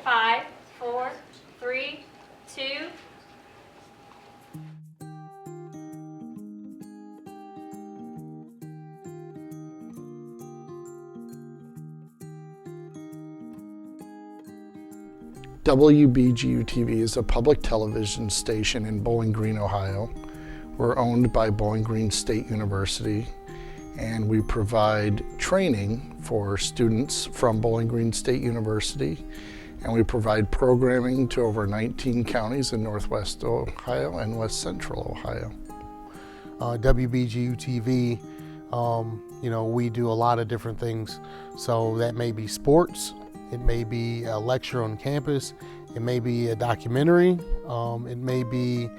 5, 4, 3, 2. WBGU-TV is a public television station in Bowling Green, Ohio. We're owned by Bowling Green State University, and we provide training for students from Bowling Green State University, and we provide programming to over 19 counties in Northwest Ohio and West Central Ohio. WBGU-TV, we do a lot of different things. So that may be sports, it may be a lecture on campus, it may be a documentary, it may be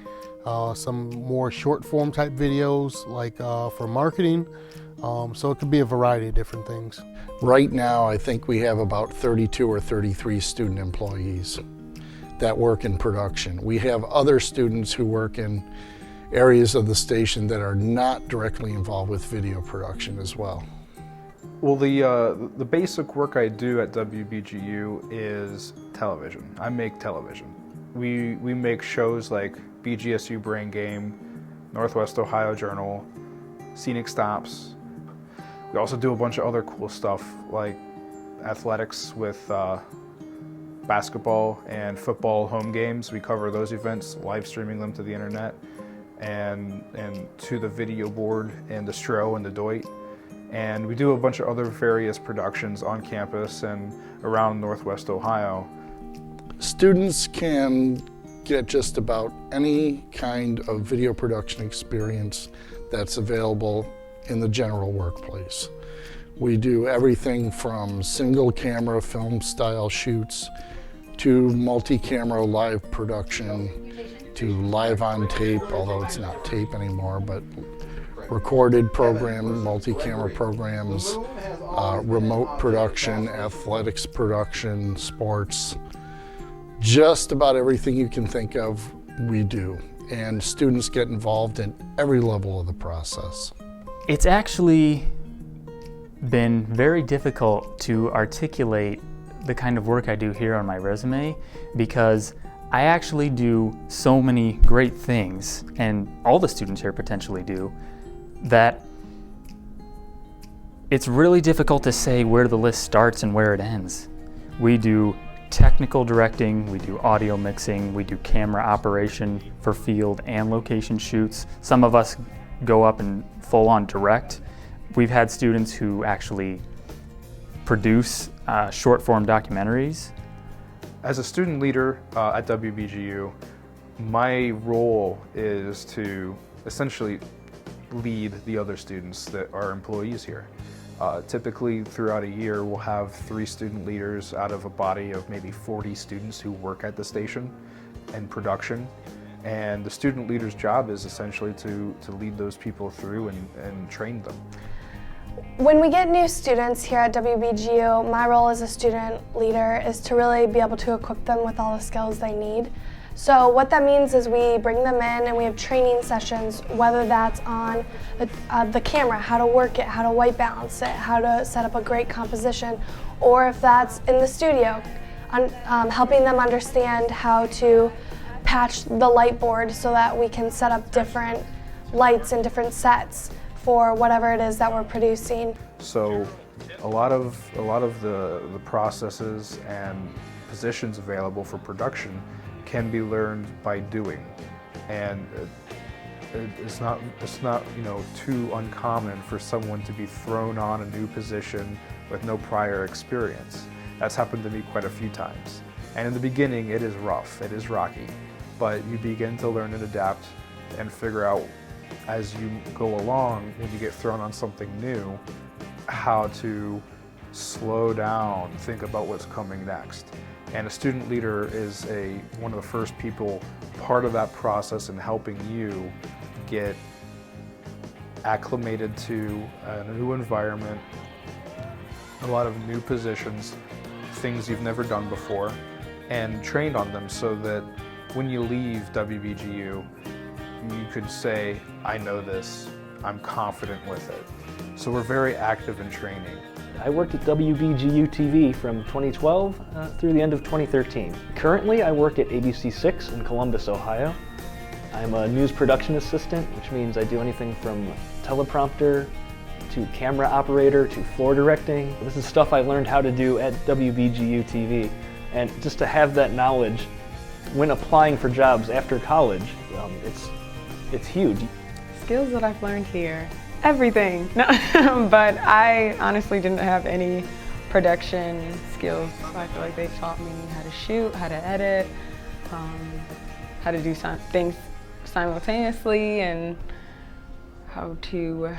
some more short form type videos like for marketing. So it could be a variety of different things. Right now, I think we have about 32 or 33 student employees that work in production. We have other students who work in areas of the station that are not directly involved with video production as well. Well, the basic work I do at WBGU is television. I make television. We make shows like BGSU Brain Game, Northwest Ohio Journal, Scenic Stops. We also do a bunch of other cool stuff like athletics with basketball and football home games. We cover those events, live streaming them to the internet and to the video board and the Stro and the Doit. And we do a bunch of other various productions on campus and around Northwest Ohio. Students can get just about any kind of video production experience that's available in the general workplace. We do everything from single camera film style shoots to multi-camera live production to live on tape, although it's not tape anymore, but recorded program, multi-camera programs, remote production, athletics production, sports. Just about everything you can think of, we do. And students get involved in every level of the process. It's actually been very difficult to articulate the kind of work I do here on my resume because I actually do so many great things, and all the students here potentially do, that it's really difficult to say where the list starts and where it ends. We do technical directing, we do audio mixing, we do camera operation for field and location shoots. Some of us go up and full on direct. We've had students who actually produce short form documentaries. As a student leader at WBGU, my role is to essentially lead the other students that are employees here. Typically throughout a year we'll have 3 student leaders out of a body of maybe 40 students who work at the station in production, and the student leader's job is essentially to lead those people through and train them. When we get new students here at WBGU, my role as a student leader is to really be able to equip them with all the skills they need. So what that means is we bring them in and we have training sessions, whether that's on the camera, how to work it, how to white balance it, how to set up a great composition, or if that's in the studio, helping them understand how to patch the light board so that we can set up different lights and different sets for whatever it is that we're producing. So a lot of the processes and positions available for production can be learned by doing, and it's not too uncommon for someone to be thrown on a new position with no prior experience. That's happened to me quite a few times, and in the beginning it is rough, it is rocky, but you begin to learn and adapt and figure out as you go along, when you get thrown on something new, how to slow down, think about what's coming next. And a student leader is one of the first people part of that process in helping you get acclimated to a new environment, a lot of new positions, things you've never done before, and trained on them so that when you leave WBGU, you could say, I know this, I'm confident with it. So we're very active in training. I worked at WBGU-TV from 2012 through the end of 2013. Currently, I work at ABC6 in Columbus, Ohio. I'm a news production assistant, which means I do anything from teleprompter to camera operator to floor directing. This is stuff I learned how to do at WBGU-TV, and just to have that knowledge when applying for jobs after college, it's huge. Skills that I've learned here, everything. No, but I honestly didn't have any production skills. So I feel like they taught me how to shoot, how to edit, how to do some things simultaneously, and how to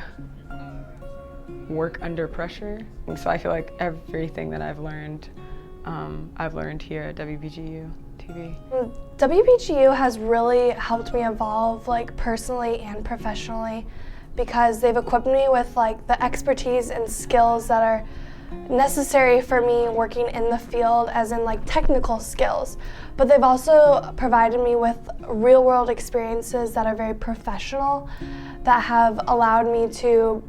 work under pressure. So I feel like everything that I've learned here at WBGU-TV. WBGU has really helped me evolve, like, personally and professionally, because they've equipped me with, like, the expertise and skills that are necessary for me working in the field, as in, like, technical skills. But they've also provided me with real-world experiences that are very professional, that have allowed me to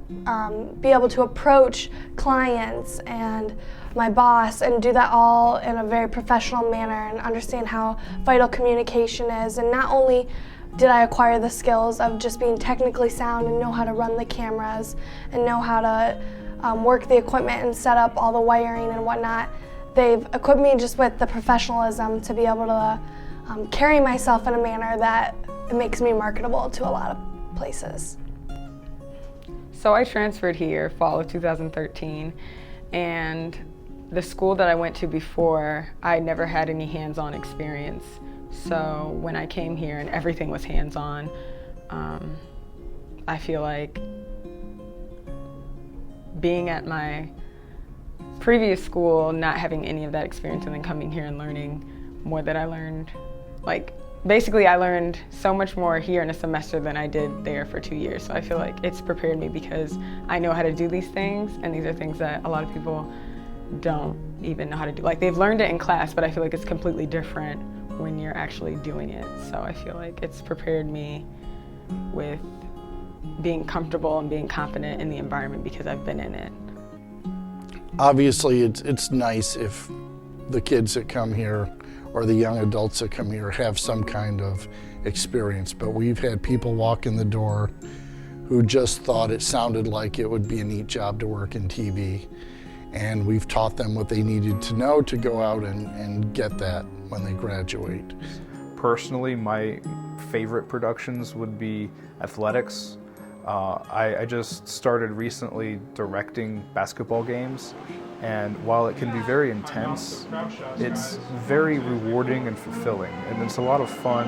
be able to approach clients and my boss and do that all in a very professional manner and understand how vital communication is. And not only did I acquire the skills of just being technically sound and know how to run the cameras and know how to work the equipment and set up all the wiring and whatnot, they've equipped me just with the professionalism to be able to carry myself in a manner that it makes me marketable to a lot of places. So I transferred here fall of 2013, and the school that I went to before, I never had any hands-on experience. So when I came here and everything was hands-on, I feel like being at my previous school, not having any of that experience, and then coming here and learning more that I learned, like, basically I learned so much more here in a semester than I did there for 2 years. So I feel like it's prepared me because I know how to do these things, and these are things that a lot of people don't even know how to do. Like, they've learned it in class, but I feel like it's completely different when you're actually doing it. So I feel like it's prepared me with being comfortable and being confident in the environment because I've been in it. Obviously, it's nice if the kids that come here or the young adults that come here have some kind of experience, but we've had people walk in the door who just thought it sounded like it would be a neat job to work in TV, and we've taught them what they needed to know to go out and get that when they graduate. Personally, my favorite productions would be athletics. I just started recently directing basketball games, and while it can be very intense, it's very rewarding and fulfilling, and it's a lot of fun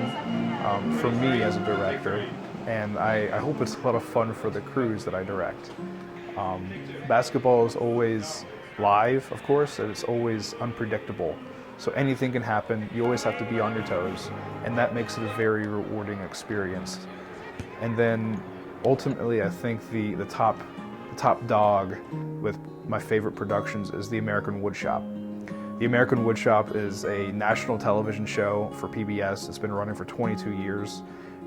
for me as a director, and I hope it's a lot of fun for the crews that I direct. Basketball is always live, of course, and it's always unpredictable, so anything can happen. You always have to be on your toes, and that makes it a very rewarding experience. And then ultimately, I think the top dog with my favorite productions is The American Woodshop. The American Woodshop is a national television show for PBS. It's been running for 22 years,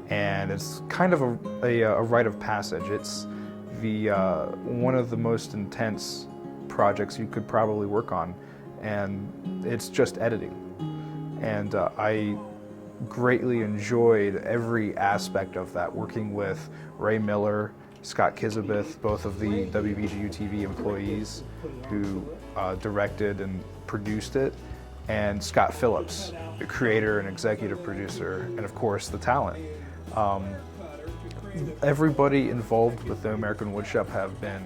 and it's kind of a rite of passage. It's one of the most intense projects you could probably work on, and it's just editing. And I greatly enjoyed every aspect of that, working with Ray Miller, Scott Kizabeth, both of the WBGU-TV employees who directed and produced it, and Scott Phillips, the creator and executive producer, and of course the talent. Everybody involved with the American Woodshop have been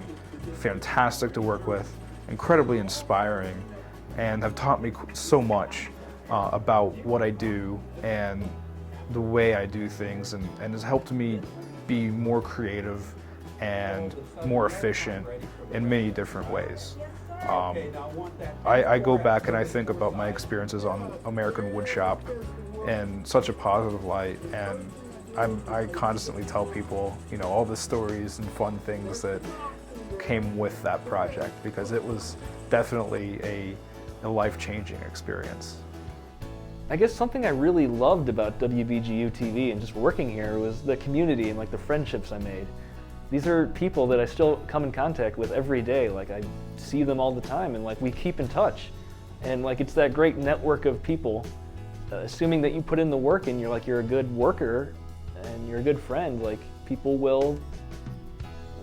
fantastic to work with, incredibly inspiring, and have taught me so much about what I do and the way I do things, and has helped me be more creative and more efficient in many different ways. I go back and I think about my experiences on American Woodshop in such a positive light, and I constantly tell people, all the stories and fun things that came with that project, because it was definitely a life-changing experience. I guess something I really loved about WBGU-TV and just working here was the community and like the friendships I made. these are people that I still come in contact with every day. Like, I see them all the time, and like, we keep in touch. And like, it's that great network of people, assuming that you put in the work and you're a good worker and you're a good friend, like, people will,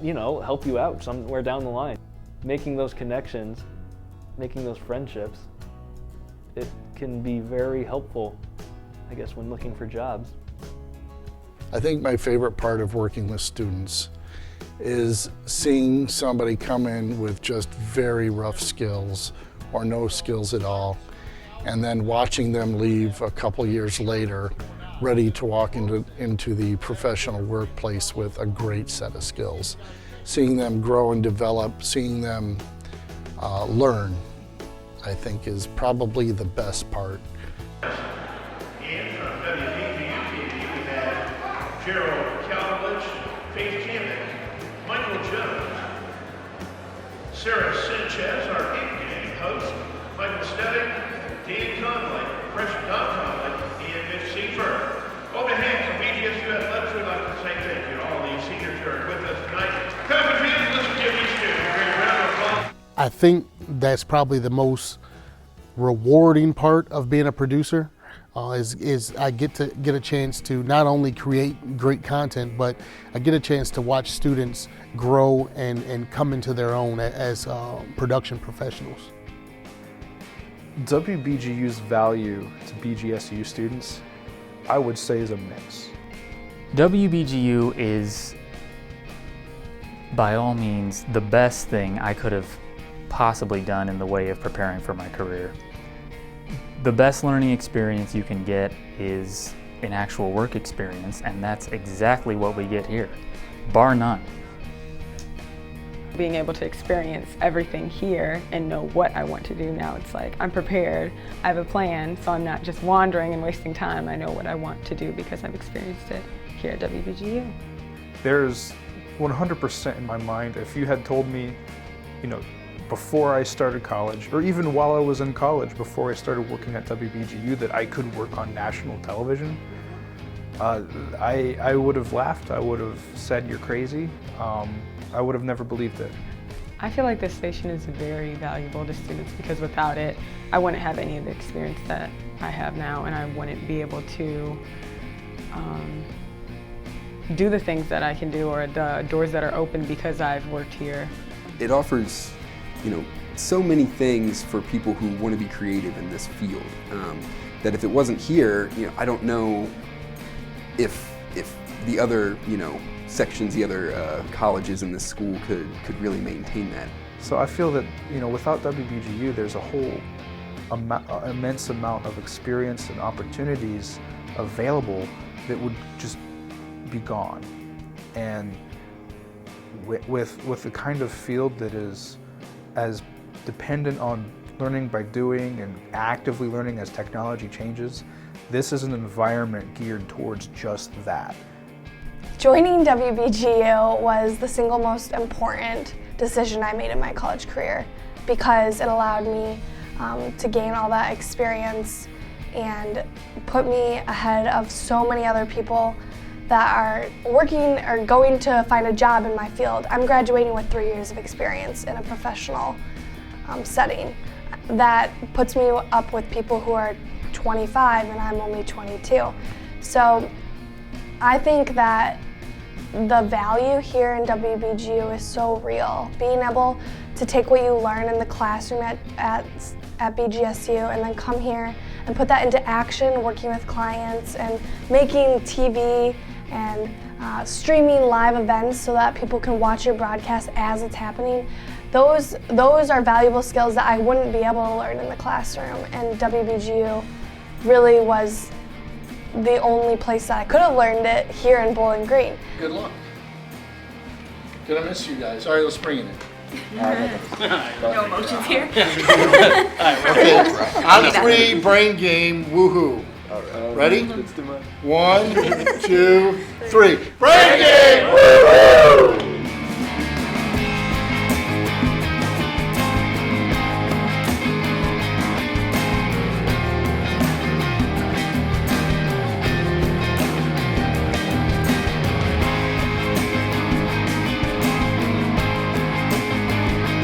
you know, help you out somewhere down the line. Making those connections, making those friendships, it can be very helpful, I guess, when looking for jobs. I think my favorite part of working with students is seeing somebody come in with just very rough skills or no skills at all, and then watching them leave a couple years later ready to walk into the professional workplace with a great set of skills. Seeing them grow and develop, seeing them learn, I think is probably the best part. And from WBGU-TV, we have Gerald Calvich, Faith Kamek, Michael Jones, Sarah Sanchez, our in-game host, Michael Stevick, Dan Conley, Pressure Don Conley, and Mitch Seifert. On behalf of BGSU Athletics, we'd like to say thank you to all these seniors who are with us tonight. Come and fans, let's give these students a great round of applause. I think that's probably the most rewarding part of being a producer. Is I get a chance to not only create great content, but I get a chance to watch students grow and come into their own as production professionals. WBGU's value to BGSU students, I would say, is immense. WBGU is, by all means, the best thing I could have possibly done in the way of preparing for my career. The best learning experience you can get is an actual work experience, and that's exactly what we get here, bar none. Being able to experience everything here and know what I want to do now, it's like I'm prepared, I have a plan, so I'm not just wandering and wasting time. I know what I want to do because I've experienced it here at WBGU. There's 100% in my mind, if you had told me, you know, before I started college, or even while I was in college, before I started working at WBGU, that I could work on national television, I would have laughed. I would have said, you're crazy. I would have never believed it. I feel like this station is very valuable to students because without it, I wouldn't have any of the experience that I have now, and I wouldn't be able to do the things that I can do, or the doors that are open because I've worked here. It offers, you know, so many things for people who want to be creative in this field, that if it wasn't here, you know, I don't know if the other, you know, sections, the other colleges in this school could really maintain that. So I feel that, you know, without WBGU, there's a whole immense amount of experience and opportunities available that would just be gone. And with the kind of field that is as dependent on learning by doing and actively learning as technology changes, this is an environment geared towards just that. Joining WBGU was the single most important decision I made in my college career because it allowed me to gain all that experience and put me ahead of so many other people that are working or going to find a job in my field. I'm graduating with 3 years of experience in a professional setting. That puts me up with people who are 25 and I'm only 22. So I think that the value here in WBGU is so real. Being able to take what you learn in the classroom at BGSU and then come here and put that into action, working with clients and making TV and streaming live events so that people can watch your broadcast as it's happening. Those are valuable skills that I wouldn't be able to learn in the classroom, and WBGU really was the only place that I could have learned it here in Bowling Green. Good luck. Gonna miss you guys. All right, let's bring it in. No emotions here. Okay, on three, brain game, woohoo. Ready? 1, 2, 3. Brain game, woohoo!